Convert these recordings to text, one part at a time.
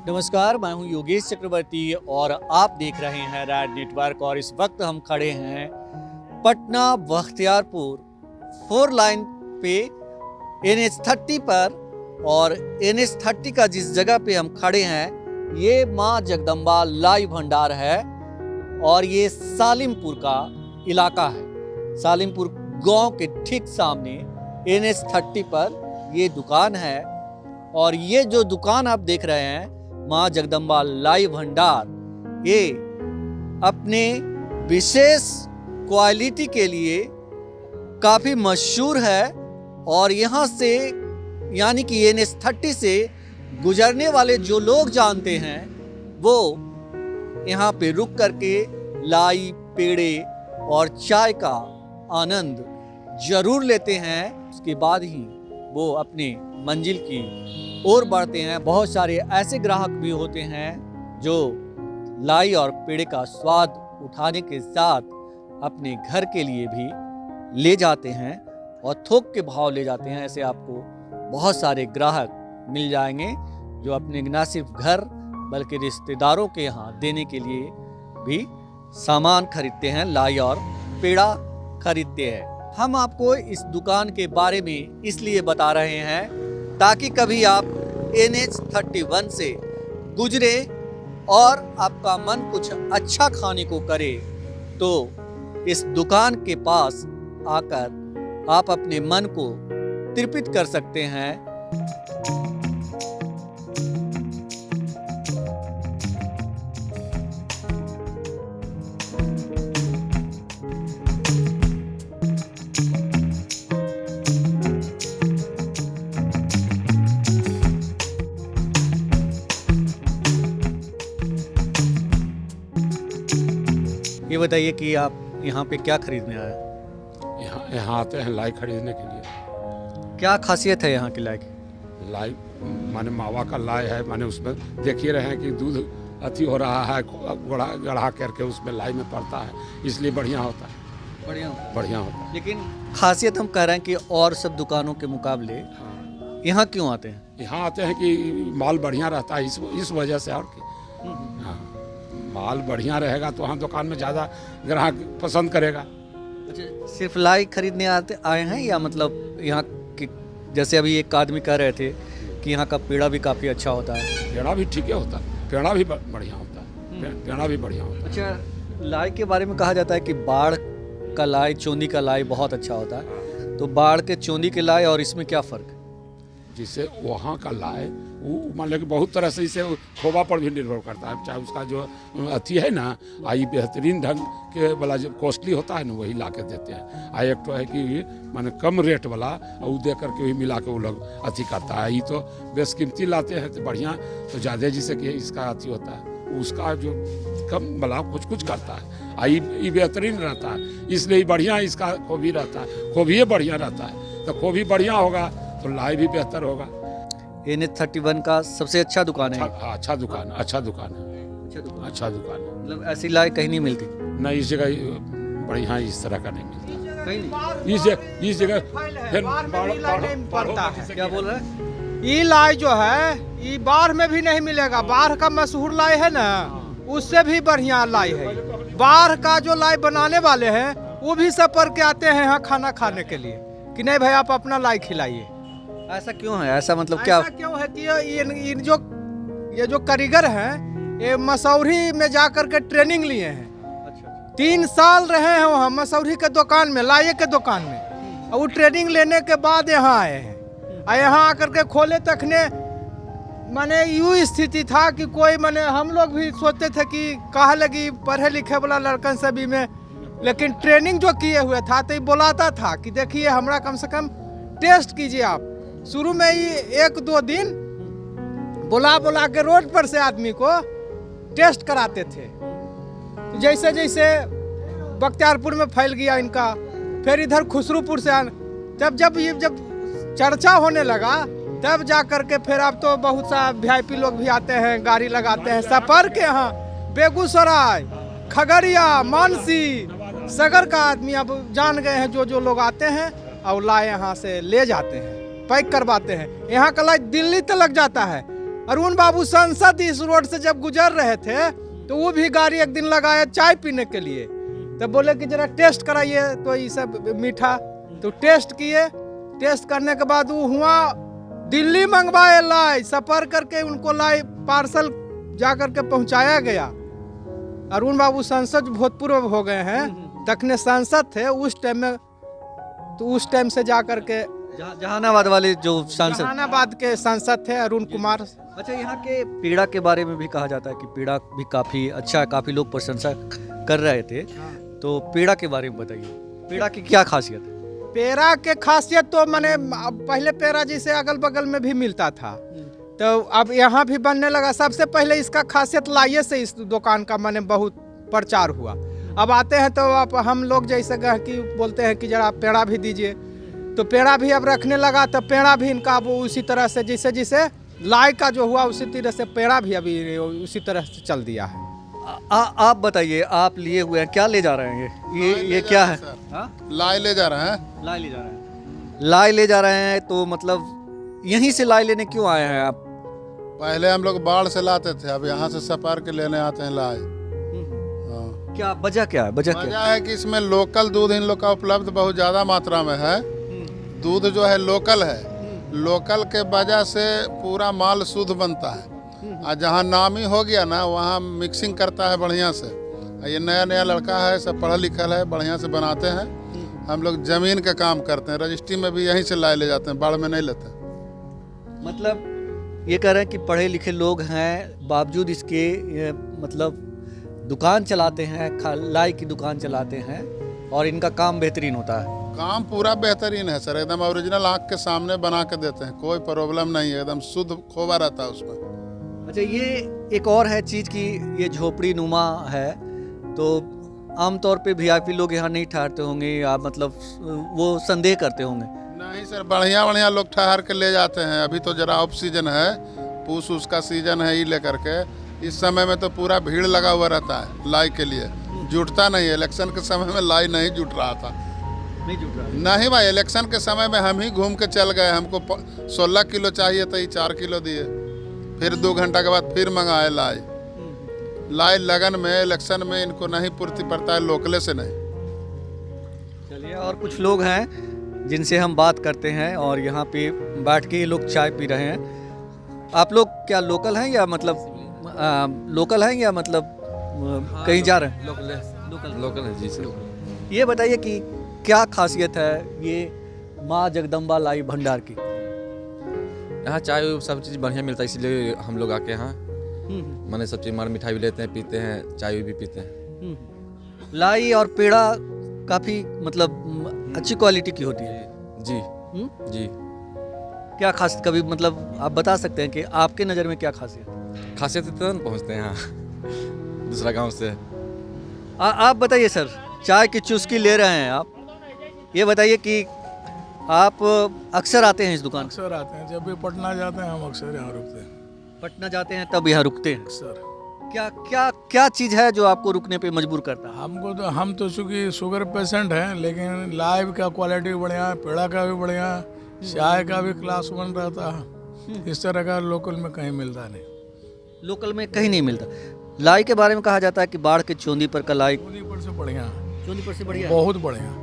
नमस्कार, मैं हूं योगेश चक्रवर्ती और आप देख रहे हैं रैड नेटवर्क। और इस वक्त हम खड़े हैं पटना बख्तियारपुर 4 लाइन पे NH30 पर। और NH30 का जिस जगह पे हम खड़े हैं ये माँ जगदम्बा लाई भंडार है और ये सालिमपुर का इलाका है। सालिमपुर गांव के ठीक सामने NH30 पर ये दुकान है। और ये जो दुकान आप देख रहे हैं माँ जगदम्बा लाई भंडार, ये अपने विशेष क्वालिटी के लिए काफ़ी मशहूर है। और यहाँ से यानी कि NH30 से गुजरने वाले जो लोग जानते हैं वो यहाँ पे रुक करके लाई, पेड़े और चाय का आनंद जरूर लेते हैं। उसके बाद ही वो अपने मंजिल की ओर बढ़ते हैं। बहुत सारे ऐसे ग्राहक भी होते हैं जो लाई और पेड़े का स्वाद उठाने के साथ अपने घर के लिए भी ले जाते हैं और थोक के भाव ले जाते हैं। ऐसे आपको बहुत सारे ग्राहक मिल जाएंगे जो अपने न सिर्फ घर बल्कि रिश्तेदारों के यहाँ देने के लिए भी सामान खरीदते हैं, लाई और पेड़ा खरीदते हैं। हम आपको इस दुकान के बारे में इसलिए बता रहे हैं ताकि कभी आप NH31 से गुजरे और आपका मन कुछ अच्छा खाने को करे तो इस दुकान के पास आकर आप अपने मन को तृप्त कर सकते हैं। ये बताइए कि आप यहाँ पे क्या खरीदने आए? यहाँ आते हैं लाई खरीदने के लिए। क्या खासियत है यहाँ की लाई की? लाई माने मावा का लाई है, माने उसमें देख ही रहे हैं कि दूध अति हो रहा है, गढ़ा करके उसमें लाई में पड़ता है, इसलिए बढ़िया होता है। बढ़िया होता है। लेकिन खासियत हम कह रहे हैं कि और सब दुकानों के मुकाबले यहाँ क्यों आते हैं? यहाँ आते हैं कि माल बढ़िया रहता है, इस वजह से। और की हाँ, माल बढ़िया रहेगा तो वहाँ दुकान में ज़्यादा ग्राहक पसंद करेगा। अच्छा, सिर्फ लाई खरीदने आए हैं या मतलब यहाँ की, जैसे अभी एक आदमी कह रहे थे कि यहाँ का पेड़ा भी काफ़ी अच्छा होता है? पेड़ा भी ठीक है होता है, पेड़ा भी बढ़िया होता है, पेड़ा भी बढ़िया होता है। अच्छा, लाई के बारे में कहा जाता है कि बाढ़ का लाई, चोंदी का लाई बहुत अच्छा होता है, तो बाढ़ के, चोंदी के लाई और इसमें क्या फ़र्क है? जिससे वहाँ का लाई वो मान लो कि बहुत तरह से इसे खोबा पर भी निर्भर करता है। चाहे उसका जो अथी है ना, आई बेहतरीन ढंग के वाला जो कॉस्टली होता है ना वही ला के देते हैं। आई एक तो है कि माने कम रेट वाला वो दे करके वही मिला के वो लोग अथी करता है। ये तो बेशकीमती लाते हैं तो बढ़िया, तो ज़्यादा जिससे कि इसका अथी होता है उसका जो कम वाला कुछ करता है। आई ये बेहतरीन रहता है, इसलिए बढ़िया इसका खोबी रहता है, खोबी बढ़िया रहता है। तो खोबी बढ़िया होगा तो लाई भी बेहतर होगा। NH31 का सबसे अच्छा दुकान है? अच्छा दुकान है। अच्छा दुकान है। मतलब ऐसी लाई कहीं नहीं मिलती? नहीं, इस जगह बढ़िया इस तरह का नहीं मिलता। कहीं नहीं? इस जगह फिर क्या बोल रहे हैं? ये लाई जो है ये बाढ़ में भी नहीं मिलेगा। बाढ़ का मशहूर लाई है ना, उससे भी बढ़िया लाई है। बाढ़ का जो लाई बनाने वाले हैं वो भी सफर के आते हैं यहाँ खाना खाने के लिए कि नहीं भाई आप अपना लाई खिलाइए। ऐसा क्यों है? ऐसा मतलब क्या? ऐसा क्यों है कि ये जो कारीगर हैं ये मसौरी में जा करके ट्रेनिंग लिए हैं। अच्छा। 3 साल रहे हैं वहाँ मसौरी के दुकान में, लाई के दुकान में, और वो ट्रेनिंग लेने के बाद यहाँ आए हैं। और यहाँ आकर के खोले तकने माने यूँ स्थिति था कि कोई माने हम लोग भी सोचते थे कि कहा लगी पढ़े लिखे वाला लड़कन सभी में, लेकिन ट्रेनिंग जो किए हुए था तो ये बुलाता था कि देखिए हमरा कम से कम टेस्ट कीजिए आप। शुरू में ही 1-2 दिन बुला के रोड पर से आदमी को टेस्ट कराते थे। तो जैसे जैसे बख्तियारपुर में फैल गया इनका, फिर इधर खुसरूपुर से जब चर्चा होने लगा तब जा करके फिर अब तो बहुत सा VIP लोग भी आते हैं, गाड़ी लगाते हैं सफर के। यहाँ बेगूसराय, खगड़िया, मानसी, सगर का आदमी अब जान गए हैं। जो लोग आते हैं और लाई यहाँ से ले जाते हैं, पैक करवाते हैं। यहाँ का लाई दिल्ली तक लग जाता है। अरुण बाबू सांसद इस रोड से जब गुजर रहे थे तो वो भी गाड़ी एक दिन लगाया चाय पीने के लिए, तो बोले कि जरा टेस्ट कराइए तो ये सब मीठा, तो टेस्ट किए। टेस्ट करने के बाद वो हुआ दिल्ली मंगवाए लाई, सफर करके उनको लाई पार्सल जा करके पहुंचाया गया। अरुण बाबू सांसद भूतपूर्व हो गए हैं, तखने सांसद थे उस टाइम में, तो उस टाइम से जा करके जहानाबाद वाले जो सांसद, जहानाबाद के सांसद थे अरुण कुमार। अच्छा, यहाँ के पेड़ा के बारे में भी कहा जाता है कि पेड़ा भी काफ़ी अच्छा है, काफ़ी लोग प्रशंसा कर रहे थे, तो पेड़ा के बारे में बताइए, पेड़ा की क्या खासियत है? पेड़ा के खासियत तो मैंने पहले पेड़ा जैसे अगल बगल में भी मिलता था, तो अब यहाँ भी बनने लगा। सबसे पहले इसका खासियत लाइए से इस दुकान का मैंने बहुत प्रचार हुआ। अब आते हैं तो अब हम लोग जैसे कि बोलते हैं कि जरा पेड़ा भी दीजिए, तो पेड़ा भी अब रखने लगा, तो पेड़ा भी इनका अब उसी तरह से जैसे जैसे लाई का जो हुआ उसी तरह से पेड़ा भी अभी उसी तरह से चल दिया है। आप बताइए, आप लिए हुए हैं, क्या ले जा रहे हैं ये क्या है? लाई ले जा रहे हैं। लाई ले जा रहे हैं, लाई ले जा रहे हैं, तो मतलब यहीं से लाई लेने क्यों आए हैं आप? पहले हम लोग बाढ़ से लाते थे, अब यहाँ से सपार के लेने आते हैं लाई। हाँ। क्या वजह क्या है? वजह क्या वजह है कि इसमें लोकल दूध इन लोग का उपलब्ध बहुत ज़्यादा मात्रा में है। दूध जो है लोकल है, लोकल के वजह से पूरा माल शुद्ध बनता है। और जहाँ नामी हो गया ना वहाँ मिक्सिंग करता है बढ़िया से। ये नया नया लड़का है, सब पढ़ा लिखा है, बढ़िया से बनाते हैं। हम लोग जमीन का काम करते हैं, रजिस्ट्री में भी यहीं से लाई ले जाते हैं, बाढ़ में नहीं लेते। मतलब ये कह रहे हैं कि पढ़े लिखे लोग हैं, बावजूद इसके मतलब दुकान चलाते हैं, लाई की दुकान चलाते हैं, और इनका काम बेहतरीन होता है। काम पूरा बेहतरीन है सर, एकदम ओरिजिनल आँख के सामने बना के देते हैं, कोई प्रॉब्लम नहीं है, एकदम शुद्ध खोवा रहता है उसमें। अच्छा, ये एक और है चीज़ की ये झोपड़ी नुमा है, तो आमतौर पे वीआईपी लोग यहाँ नहीं ठहरते होंगे, या मतलब वो संदेह करते होंगे? नहीं सर, बढ़िया बढ़िया लोग ठहर के ले जाते हैं। अभी तो जरा ऑफ सीजन है, पूस उसका सीजन है, ये लेकर के इस समय में तो पूरा भीड़ लगा हुआ रहता है लाई के लिए, जुटता नहीं है। इलेक्शन के समय में लाई नहीं जुट रहा था, नहीं जुट रहा? नहीं भाई, इलेक्शन के समय में हम ही घूम के चल गए, हमको 16 किलो चाहिए था, ये 4 किलो दिए, फिर 2 घंटा के बाद फिर मंगाए लाई। लाई लगन में इलेक्शन में इनको नहीं पूर्ति पड़ता है, लोकले से नहीं। चलिए, और कुछ लोग हैं जिनसे हम बात करते हैं, और यहाँ पे बैठ के ये लोग चाय पी रहे हैं। आप लोग क्या लोकल हैं या मतलब लोकल हैं या मतलब कहीं जा रहे हैं? लोकल है जी सर। ये बताइए कि क्या खासियत है ये माँ जगदम्बा लाई भंडार की? यहाँ चाय सब चीज़ बढ़िया मिलता है, इसलिए हम लोग आके यहाँ मैंने सब चीज़, मिठाई भी लेते हैं, पीते हैं, चाय भी पीते हैं। लाई और पेड़ा काफ़ी मतलब अच्छी क्वालिटी की होती है जी जी। क्या खासियत, कभी मतलब आप बता सकते हैं कि आपके नज़र में क्या खासियत? खासियत तुरंत पहुँचते हैं यहाँ दूसरा गांव से। आप बताइए सर, चाय की चुस्की ले रहे हैं आप, ये बताइए कि आप अक्सर आते हैं इस दुकान? अक्सर आते हैं, जब भी पटना जाते हैं हम अक्सर यहाँ रुकते हैं। पटना जाते हैं तब यहाँ रुकते हैं? अक्सर। क्या क्या क्या चीज़ है जो आपको रुकने पे मजबूर करता है? हम तो चूँकि शुगर पेशेंट हैं, लेकिन लाई का क्वालिटी बढ़िया है, पेड़ा का भी बढ़िया है, चाय का भी क्लास 1 रहता है। इस तरह का लोकल में कहीं मिलता नहीं। लोकल में कहीं नहीं मिलता। लाई के बारे में कहा जाता है कि बाढ़ के चोंदी पर का लाई चोनी पर से बढ़िया है, चोंदी पर से बढ़िया है। बहुत बढ़िया।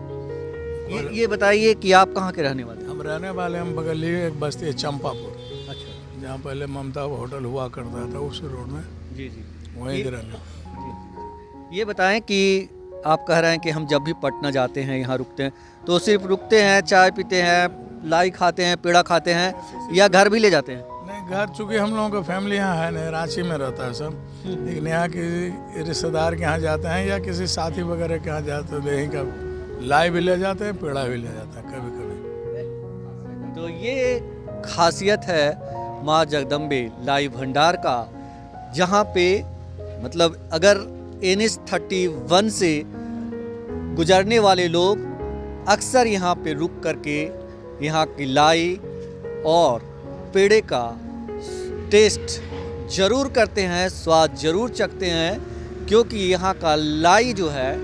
ये बताइए कि आप कहाँ के रहने वाले हैं? हम रहने वाले हम बगल ही एक बस्ती है चंपापुर, अच्छा, जहाँ पहले ममता होटल हुआ करता था, उस रोड में जी जी। वहीं के रहने। ये बताएं कि आप कह रहे हैं कि हम जब भी पटना जाते हैं यहाँ रुकते हैं, तो सिर्फ रुकते हैं, चाय पीते हैं, लाई खाते हैं, पेड़ा खाते हैं, या घर भी ले जाते हैं? नहीं, घर चूँकि हम लोगों का फैमिली यहाँ है नहीं, रांची में रहता है सब, लेकिन यहाँ किसी रिश्तेदार के यहाँ जाते हैं या किसी साथी वगैरह के यहाँ जाते हैं, तो यहीं का लाई भी ले जाते हैं, पेड़ा भी ले जाते हैं कभी कभी। तो ये खासियत है माँ जगदम्बे लाई भंडार का, जहाँ पे मतलब अगर NH-31 से गुजरने वाले लोग अक्सर यहाँ पे रुक करके यहाँ की लाई और पेड़े का टेस्ट ज़रूर करते हैं, स्वाद ज़रूर चखते हैं, क्योंकि यहाँ का लाई जो है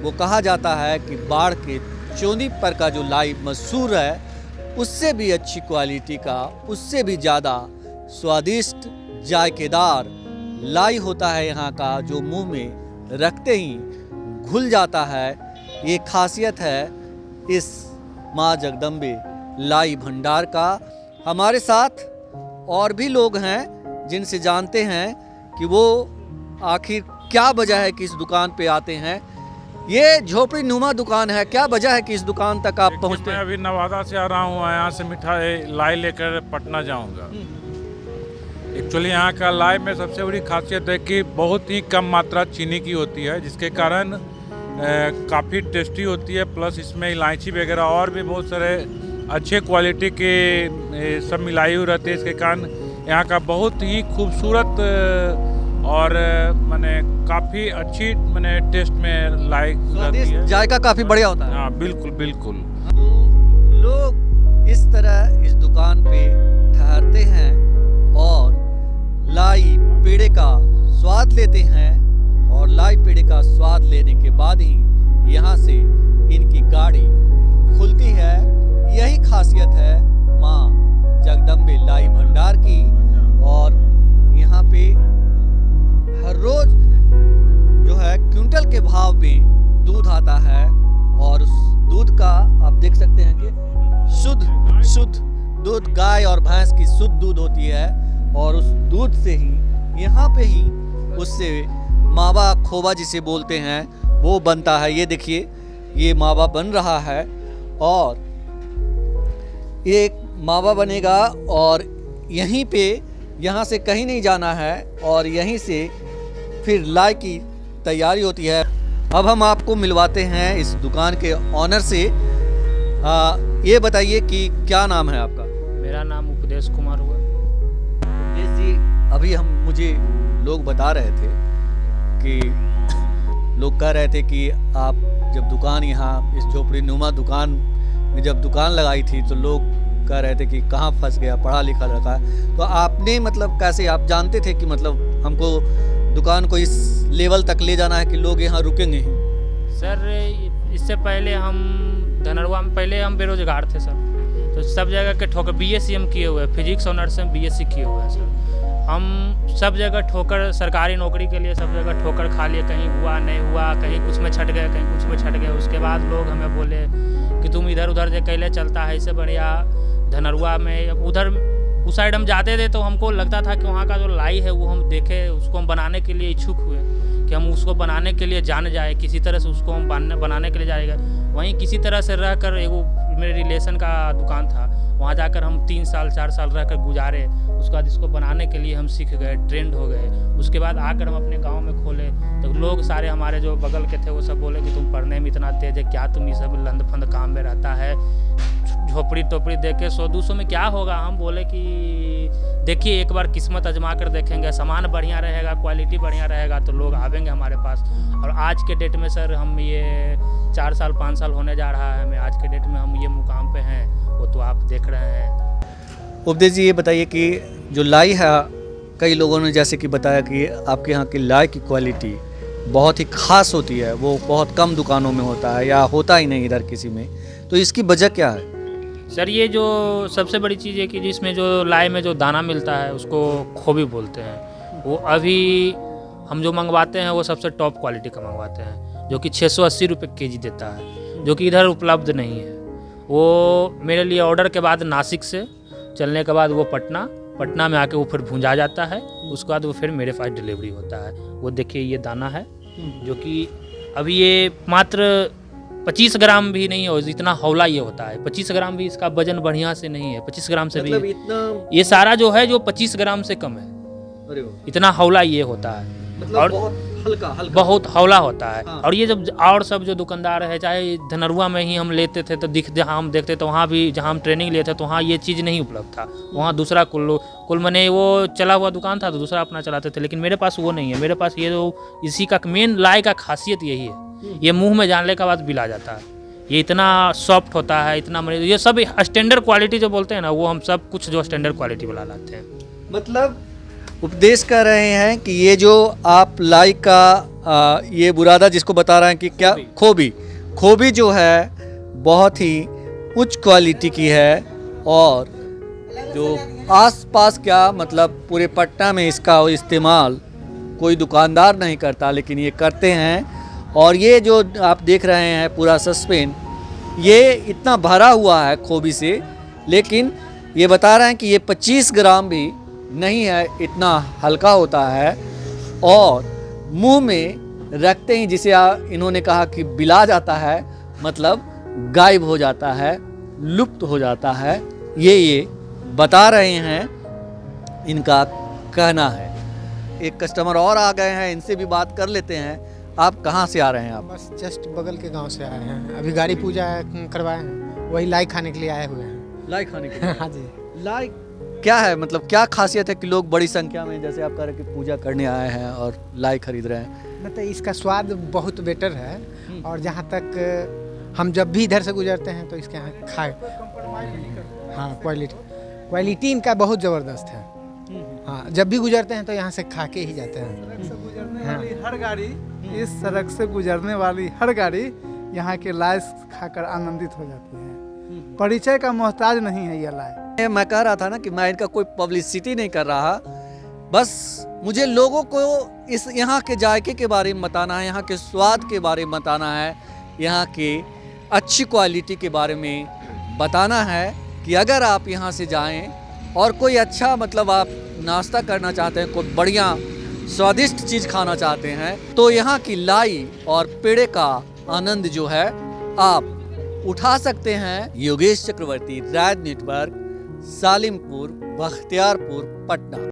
वो कहा जाता है कि बाढ़ के चोंदी पर का जो लाई मशहूर है, उससे भी अच्छी क्वालिटी का, उससे भी ज़्यादा स्वादिष्ट जायकेदार लाई होता है यहाँ का, जो मुंह में रखते ही घुल जाता है। ये खासियत है इस माँ जगदम्बे लाई भंडार का। हमारे साथ और भी लोग हैं जिनसे जानते हैं कि वो आखिर क्या वजह है कि इस दुकान पे आते हैं। ये झोपड़ी नुमा दुकान है, क्या वजह है कि इस दुकान तक आप पहुंचते मैं हैं? अभी नवादा से आ रहा हूँ, यहाँ से मिठाई लाई लेकर पटना जाऊँगा। एक्चुअली यहाँ का लाई में सबसे बड़ी खासियत है कि बहुत ही कम मात्रा चीनी की होती है, जिसके कारण काफ़ी टेस्टी होती है। प्लस इसमें इलायची वगैरह और भी बहुत सारे अच्छे क्वालिटी के सब मिलाई हुई रहती है। इसके कारण यहाँ का बहुत ही खूबसूरत और माने काफ़ी अच्छी माने टेस्ट में लाई रहती है। जायका काफ़ी बढ़िया होता है। हाँ बिल्कुल बिल्कुल। तो लोग इस तरह इस दुकान पे ठहरते हैं और लाई पेड़े का स्वाद लेते हैं, और लाई पेड़े का स्वाद लेने के बाद ही यहाँ से इनकी गाड़ी खुलती है। यही खासियत है माँ जगदम्बे लाई भंडार की। और यहाँ पे हर रोज जो है क्विंटल के भाव में दूध आता है, और उस दूध का आप देख सकते हैं कि शुद्ध दूध गाय और भैंस की शुद्ध दूध होती है, और उस दूध से ही यहाँ पे ही उससे मावा खोवा जिसे बोलते हैं वो बनता है। ये देखिए, ये मावा बन रहा है, और ये मावा बनेगा और यहीं पे, यहाँ से कहीं नहीं जाना है, और यहीं से फिर लाई की तैयारी होती है। अब हम आपको मिलवाते हैं इस दुकान के ऑनर से। ये बताइए कि क्या नाम है आपका? मेरा नाम उपदेश कुमार हुआ। उपदेश जी, अभी मुझे लोग बता रहे थे कि लोग कह रहे थे कि आप जब दुकान यहाँ इस झोपड़ी नुमा दुकान में जब दुकान लगाई थी तो लोग कह रहे थे कि कहाँ फंस गया, पढ़ा लिखा लड़का। तो आपने मतलब कैसे, आप जानते थे कि मतलब हमको दुकान को इस लेवल तक ले जाना है कि लोग यहाँ रुकेंगे ही? सर इससे पहले हम धनरवा में पहले हम बेरोजगार थे सर, तो सब जगह के ठोकर बीएससी हम किए हुए, फिजिक्स ऑनर्स में बीएससी किए हुए हैं सर। हम सब जगह ठोकर, सरकारी नौकरी के लिए सब जगह ठोकर खा लिए, कहीं हुआ नहीं हुआ, कहीं कुछ में छट गए, कहीं कुछ में छट गए। उसके बाद लोग हमें बोले कि तुम इधर उधर जो कैले चलता है, इससे बढ़िया धनरवा में उधर उस साइड हम जाते थे तो हमको लगता था कि वहाँ का जो लाई है वो हम देखें, उसको हम बनाने के लिए इच्छुक हुए कि हम उसको बनाने के लिए जान जाए, किसी तरह से उसको हम बनाने के लिए जाएगा। वहीं किसी तरह से रह कर, एगो मेरे रिलेशन का दुकान था, वहाँ जाकर हम 3 साल 4 साल रह कर गुजारे। उसके बाद इसको बनाने के लिए हम सीख गए, ट्रेंड हो गए। उसके बाद आकर हम अपने गांव में खोले तो लोग सारे हमारे जो बगल के थे वो सब बोले कि तुम पढ़ने में इतना तेज है, क्या तुम ये सब लंद फंद काम में रहता है, झोपड़ी टोपड़ी दे के 100-200 में क्या होगा। हम बोले कि देखिए एक बार किस्मत आजमा कर देखेंगे, सामान बढ़िया रहेगा, क्वालिटी बढ़िया रहेगा तो लोग आवेंगे हमारे पास। और आज के डेट में सर हम ये 4 साल 5 साल होने जा रहा है हमें, आज के डेट में हम ये मुकाम पे हैं, वो तो आप देख रहे हैं। उपदेश जी, ये बताइए कि जो लाई है, कई लोगों ने जैसे कि बताया कि आपके यहाँ की लाई की क्वालिटी बहुत ही ख़ास होती है, वो बहुत कम दुकानों में होता है या होता ही नहीं इधर किसी में, तो इसकी वजह क्या है? सर ये जो सबसे बड़ी चीज़ है कि जिसमें जो लाई में जो दाना मिलता है उसको खोबी बोलते हैं। वो अभी हम जो मंगवाते हैं वो सबसे टॉप क्वालिटी का मंगवाते हैं, जो कि 680 रुपये केजी देता है, जो कि इधर उपलब्ध नहीं है। वो मेरे लिए ऑर्डर के बाद नासिक से चलने के बाद वो पटना में आके वो फिर भूंजा जाता है, उसके बाद वो फिर मेरे पास डिलीवरी होता है। वो देखिए ये दाना है जो कि अभी ये मात्र 25 ग्राम भी नहीं है, इतना हौला ये होता है। 25 ग्राम भी इसका वजन बढ़िया से नहीं है, 25 ग्राम से मतलब भी इतना, ये सारा जो है जो 25 ग्राम से कम है, अरे वाह, इतना हौला ये होता है। मतलब और बहुत हौला होता है। हाँ। और ये जब और सब जो दुकानदार है, चाहे धनरुआ में ही हम लेते थे तो जहाँ हम देखते तो वहाँ भी, जहाँ हम ट्रेनिंग लिए थे तो वहाँ ये चीज़ नहीं उपलब्ध था। वहाँ दूसरा कुल मने वो चला हुआ दुकान था तो दूसरा अपना चलाते थे, लेकिन मेरे पास वो नहीं है। मेरे पास ये जो इसी का मेन लाई का खासियत यही है, ये मुँह में डालने के बाद बिला जाता है। ये इतना सॉफ्ट होता है, इतना ये सब स्टैंडर्ड क्वालिटी जो बोलते हैं ना, वो हम सब कुछ जो स्टैंडर्ड क्वालिटी वाला लाते हैं। मतलब उपदेश कर रहे हैं कि ये जो आप लाई का ये बुरादा जिसको बता रहे हैं कि क्या खोबी जो है बहुत ही उच्च क्वालिटी की है, और जो आसपास क्या मतलब पूरे पटना में इसका इस्तेमाल कोई दुकानदार नहीं करता, लेकिन ये करते हैं। और ये जो आप देख रहे हैं पूरा सस्पेन, ये इतना भरा हुआ है खोबी से, लेकिन ये बता रहे हैं कि ये 25 ग्राम भी नहीं है, इतना हल्का होता है। और मुंह में रखते ही जिसे इन्होंने कहा कि बिला जाता है, मतलब गायब हो जाता है, लुप्त हो जाता है, ये बता रहे हैं, इनका कहना है। एक कस्टमर और आ गए हैं, इनसे भी बात कर लेते हैं। आप कहाँ से आ रहे हैं? आप बस जस्ट बगल के गांव से आए हैं, अभी गाड़ी पूजा करवाए हैं, वही लाई खाने के लिए आए हुए हैं। लाई खाने के लिए? हाँ जी। लाई क्या है, मतलब क्या खासियत है कि लोग बड़ी संख्या में, जैसे आप कह रहे हैं कि पूजा करने आए हैं और लाई खरीद रहे हैं? मतलब इसका स्वाद बहुत बेटर है, और जहाँ तक हम जब भी इधर से गुजरते हैं तो इसके यहाँ खाए, हाँ क्वालिटी इनका बहुत ज़बरदस्त है। हाँ, जब भी गुजरते हैं तो यहाँ से खा के ही जाते हैं। हाँ। हर गाड़ी, इस सड़क से गुजरने वाली हर गाड़ी यहाँ के लाई खाकर आनंदित हो जाती है। परिचय का मोहताज नहीं है ये लाई। मैं कह रहा था ना कि मैं इनका कोई पब्लिसिटी नहीं कर रहा, बस मुझे लोगों को इस यहाँ के जायके के बारे में बताना है, यहाँ के स्वाद के बारे में बताना है, यहाँ के अच्छी क्वालिटी के बारे में बताना है कि अगर आप यहाँ से जाएं और कोई अच्छा मतलब आप नाश्ता करना चाहते हैं, कोई बढ़िया स्वादिष्ट चीज़ खाना चाहते हैं, तो यहाँ की लाई और पेड़े का आनंद जो है आप उठा सकते हैं। योगेश चक्रवर्ती, राज नेटवर्क, सालिमपुर, बख्तियारपुर, पटना।